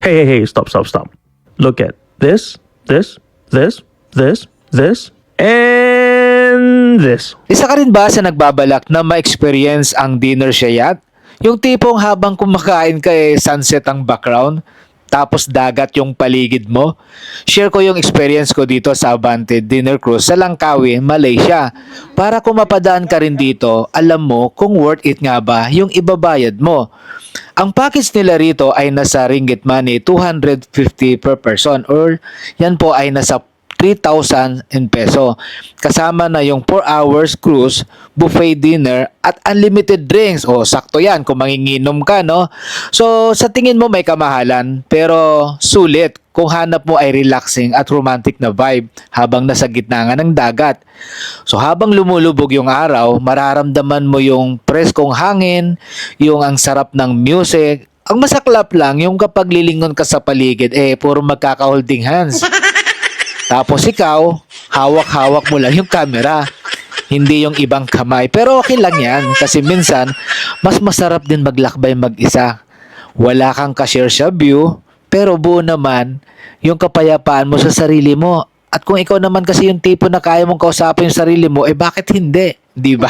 Hey, stop. Look at this, and this. Isa ka rin ba sa nagbabalak na ma-experience ang dinner shayak? Yung tipong habang kumakain ka sunset ang background, tapos dagat yung paligid mo? Share ko yung experience ko dito sa Abante Dinner Cruise sa Langkawi, Malaysia. Para kung mapadaan ka rin dito, alam mo kung worth it nga ba yung ibabayad mo. Ang package nila rito ay nasa ringgit money 250 per person or yan po ay nasa 3,000 in peso. Kasama na yung 4 hours cruise, buffet dinner, at unlimited drinks. O, sakto yan kung manginginom ka, no? So, sa tingin mo may kamahalan, pero sulit kung hanap mo ay relaxing at romantic na vibe habang nasa gitna nga ng dagat. So, habang lumulubog yung araw, mararamdaman mo yung preskong hangin, yung ang sarap ng music. Ang masaklap lang, yung kapag lilingon ka sa paligid, puro magkaka-holding hands. Tapos ikaw, hawak-hawak mo lang yung camera, hindi yung ibang kamay. Pero okay lang yan kasi minsan, mas masarap din maglakbay mag-isa. Wala kang ka-share sa view, pero buo naman yung kapayapaan mo sa sarili mo. At kung ikaw naman kasi yung tipo na kaya mong kausapin yung sarili mo, bakit hindi? Di ba?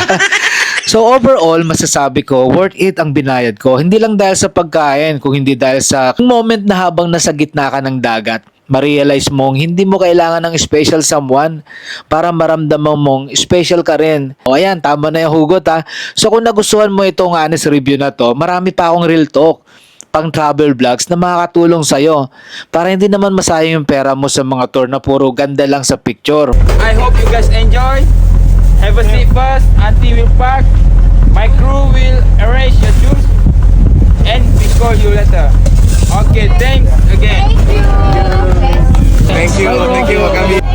So overall, masasabi ko, worth it ang binayad ko. Hindi lang dahil sa pagkain, kung hindi dahil sa moment na habang nasa gitna ka ng dagat, ma-realize mong hindi mo kailangan ng special someone para maramdaman mong special ka rin. O ayan, tama na yung hugot ha. So kung nagustuhan mo itong honest review na to, marami pa akong real talk pang travel vlogs na makakatulong sa'yo para hindi naman masayang yung pera mo sa mga tour na puro ganda lang sa picture. I hope you guys enjoy. Have a seat first until we park. My crew will arrange your shoes and we call you later. Okay, thanks again. Thank you. Thank you, Wakabi.